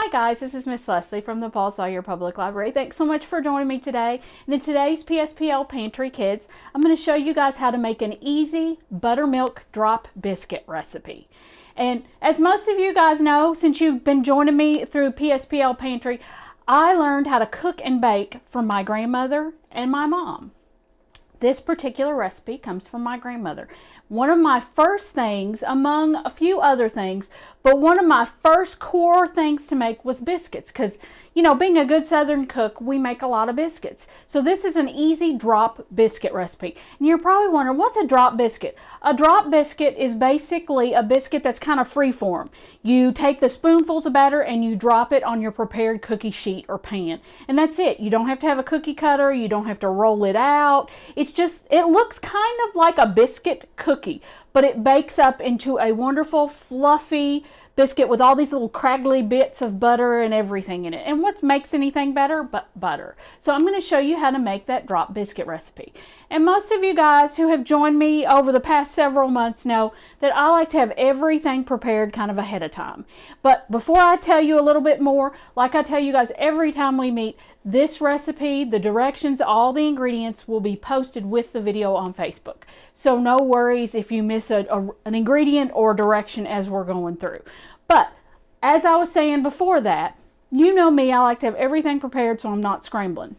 Hi guys, this is Miss Leslie from the Paul Sawyer Public Library. Thanks so much for joining me today. And in today's PSPL Pantry Kids, I'm going to show you guys how to make an easy buttermilk drop biscuit recipe. And as most of you guys know, since you've been joining me through PSPL Pantry, I learned how to cook and bake from my grandmother and my mom. This particular recipe comes from my grandmother. One of my first things, among a few other things, but one of my first core things to make was biscuits. Because, you know, being a good Southern cook, we make a lot of biscuits. So this is an easy drop biscuit recipe. And you're probably wondering, what's a drop biscuit? A drop biscuit is basically a biscuit that's kind of free form. You take the spoonfuls of batter and you drop it on your prepared cookie sheet or pan. And that's it. You don't have to have a cookie cutter. You don't have to roll it out. It's just, it looks kind of like a biscuit cookie, but it bakes up into a wonderful fluffy biscuit with all these little craggly bits of butter and everything in it. And what makes anything better but butter? So I'm going to show you how to make that drop biscuit recipe. And most of you guys who have joined me over the past several months know that I like to have everything prepared kind of ahead of time. But before I tell you a little bit more, like I tell you guys every time we meet, this recipe, the directions, all the ingredients will be posted with the video on Facebook. So no worries if you miss an ingredient or direction as we're going through. But as I was saying before that, you know me, I like to have everything prepared so I'm not scrambling.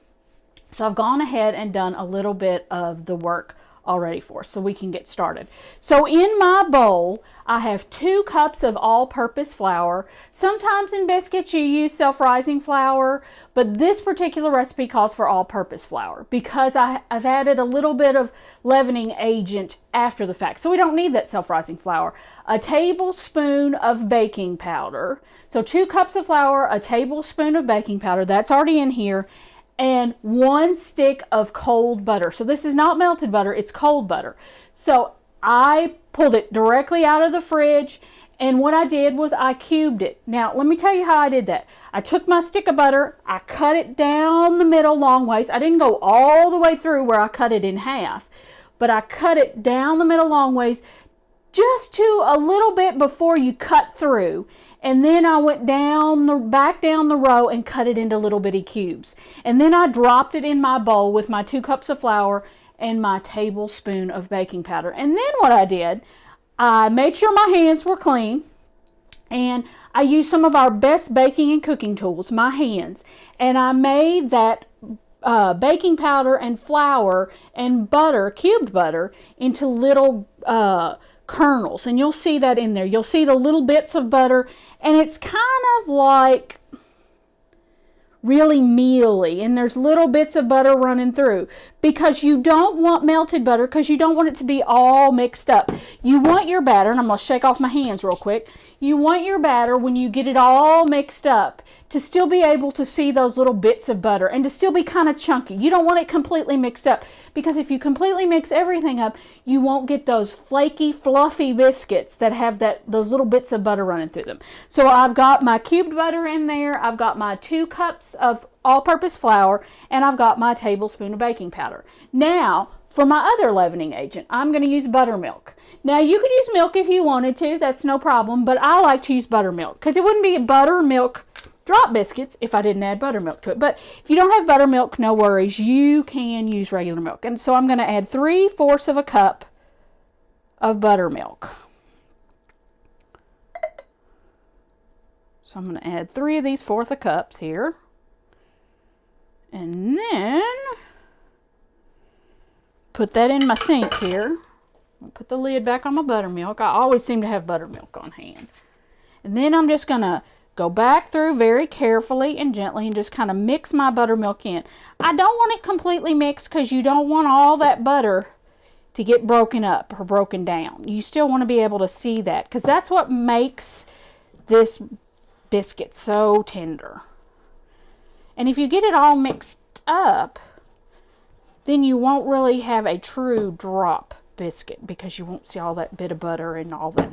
So I've gone ahead and done a little bit of the work already for us so we can get started. So in my bowl, I have 2 cups of all-purpose flour. Sometimes in biscuits you use self-rising flour, but this particular recipe calls for all-purpose flour because I've added a little bit of leavening agent after the fact. So we don't need that self-rising flour. A tablespoon of baking powder. So 2 cups of flour, a tablespoon of baking powder, that's already in here, and 1 stick of cold butter. So this is not melted butter, it's cold butter. So I pulled it directly out of the fridge, and what I did was I cubed it. Now, let me tell you how I did that. I took my stick of butter, I cut it down the middle long ways. I didn't go all the way through where I cut it in half, but I cut it down the middle long ways just to a little bit before you cut through. And then I went back down the row and cut it into little bitty cubes. And then I dropped it in my bowl with my 2 cups of flour and my tablespoon of baking powder. And then what I did, I made sure my hands were clean. And I used some of our best baking and cooking tools, my hands. And I made that baking powder and flour and butter, cubed butter, into little kernels, and you'll see that in there. You'll see the little bits of butter, and it's kind of like really mealy, and there's little bits of butter running through because you don't want melted butter because you don't want it to be all mixed up. You want your batter, and I'm going to shake off my hands real quick. You want your batter, when you get it all mixed up, to still be able to see those little bits of butter and to still be kind of chunky. You don't want it completely mixed up because if you completely mix everything up, you won't get those flaky, fluffy biscuits that have those little bits of butter running through them. So I've got my cubed butter in there. I've got my 2 cups of all-purpose flour, and I've got my tablespoon of baking powder. Now, for my other leavening agent, I'm going to use buttermilk. Now, you could use milk if you wanted to. That's no problem. But I like to use buttermilk because it wouldn't be buttermilk drop biscuits if I didn't add buttermilk to it. But if you don't have buttermilk, no worries. You can use regular milk. And so I'm going to add 3/4 of a cup of buttermilk. So I'm going to add 3 of these 1/4 of cups here. And then put that in my sink here. I'll put the lid back on my buttermilk. I always seem to have buttermilk on hand. And then I'm just going to go back through very carefully and gently and just kind of mix my buttermilk in. I don't want it completely mixed because you don't want all that butter to get broken up or broken down. You still want to be able to see that because that's what makes this biscuit so tender. And if you get it all mixed up, then you won't really have a true drop biscuit because you won't see all that bit of butter and all that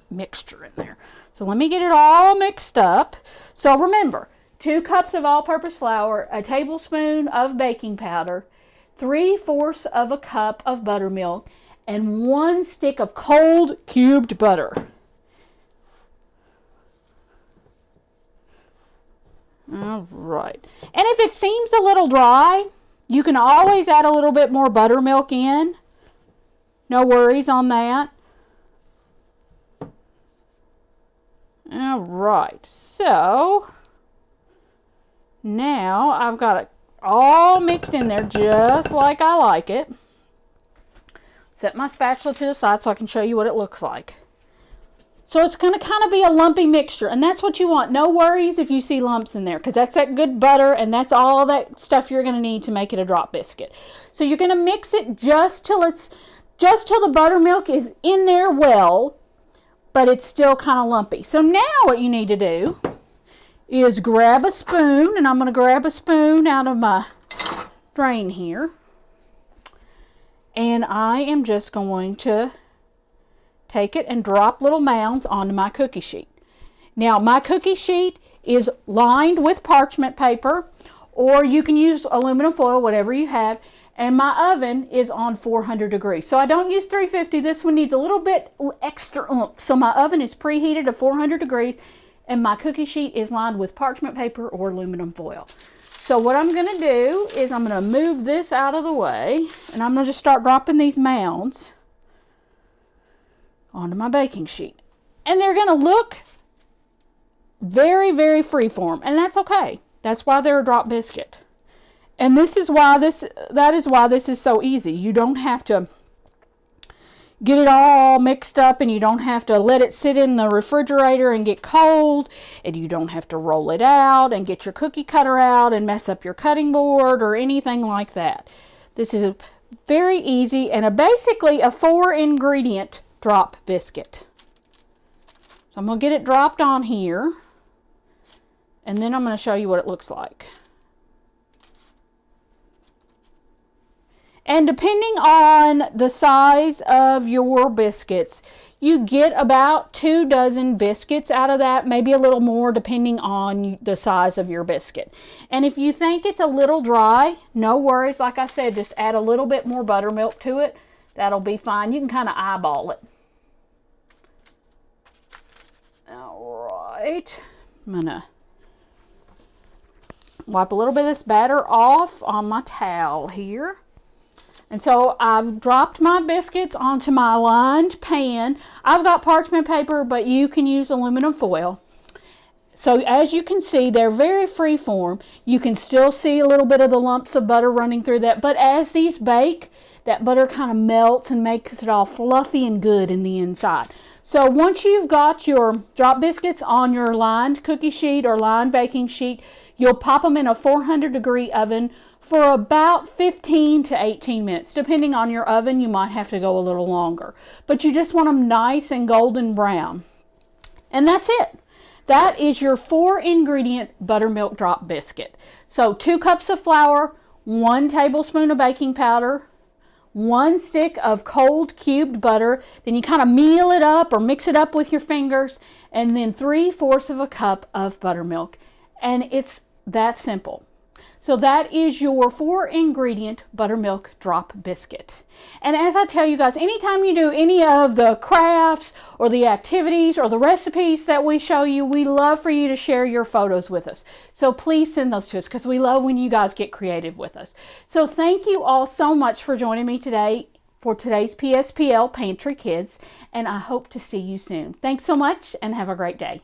mixture in there. So let me get it all mixed up. So remember, 2 cups of all-purpose flour, a tablespoon of baking powder, 3/4 of a cup of buttermilk, and 1 stick of cold cubed butter. All right. And if it seems a little dry, you can always add a little bit more buttermilk in. No worries on that. All right. So now I've got it all mixed in there just like I like it. Set my spatula to the side so I can show you what it looks like. So it's going to kind of be a lumpy mixture, and that's what you want. No worries if you see lumps in there, because that's that good butter, and that's all that stuff you're going to need to make it a drop biscuit. So you're going to mix it just till the buttermilk is in there well, but it's still kind of lumpy. So now what you need to do is grab a spoon, and I'm going to grab a spoon out of my drain here, and I am just going to take it and drop little mounds onto my cookie sheet. Now my cookie sheet is lined with parchment paper, or you can use aluminum foil, whatever you have, and my oven is on 400 degrees. So I don't use 350. This one needs a little bit extra oomph. So my oven is preheated to 400 degrees, and my cookie sheet is lined with parchment paper or aluminum foil. So what I'm going to do is I'm going to move this out of the way, and I'm going to just start dropping these mounds onto my baking sheet. And they're going to look very, very freeform, and that's okay. That's why they're a drop biscuit. And that is why this is so easy. You don't have to get it all mixed up, and you don't have to let it sit in the refrigerator and get cold, and you don't have to roll it out and get your cookie cutter out and mess up your cutting board or anything like that. This is very easy and basically a 4-ingredient drop biscuit. So I'm going to get it dropped on here, and then I'm going to show you what it looks like. And depending on the size of your biscuits, you get about 2 dozen biscuits out of that, maybe a little more depending on the size of your biscuit. And if you think it's a little dry, no worries. Like I said, just add a little bit more buttermilk to it. That'll be fine. You can kind of eyeball it. All right. I'm going to wipe a little bit of this batter off on my towel here. And so I've dropped my biscuits onto my lined pan. I've got parchment paper, but you can use aluminum foil. So as you can see, they're very freeform. You can still see a little bit of the lumps of butter running through that. But as these bake, that butter kind of melts and makes it all fluffy and good in the inside. So once you've got your drop biscuits on your lined cookie sheet or lined baking sheet, you'll pop them in a 400-degree oven for about 15 to 18 minutes. Depending on your oven, you might have to go a little longer. But you just want them nice and golden brown. And that's it. That is your 4-ingredient buttermilk drop biscuit. So 2 cups of flour, 1 tablespoon of baking powder, 1 stick of cold cubed butter, then you kind of meal it up or mix it up with your fingers, and then 3/4 of a cup of buttermilk. And it's that simple. So that is your 4-ingredient buttermilk drop biscuit. And as I tell you guys, anytime you do any of the crafts or the activities or the recipes that we show you, we love for you to share your photos with us. So please send those to us, because we love when you guys get creative with us. So thank you all so much for joining me today for today's PSPL Pantry Kids, and I hope to see you soon. Thanks so much, and have a great day.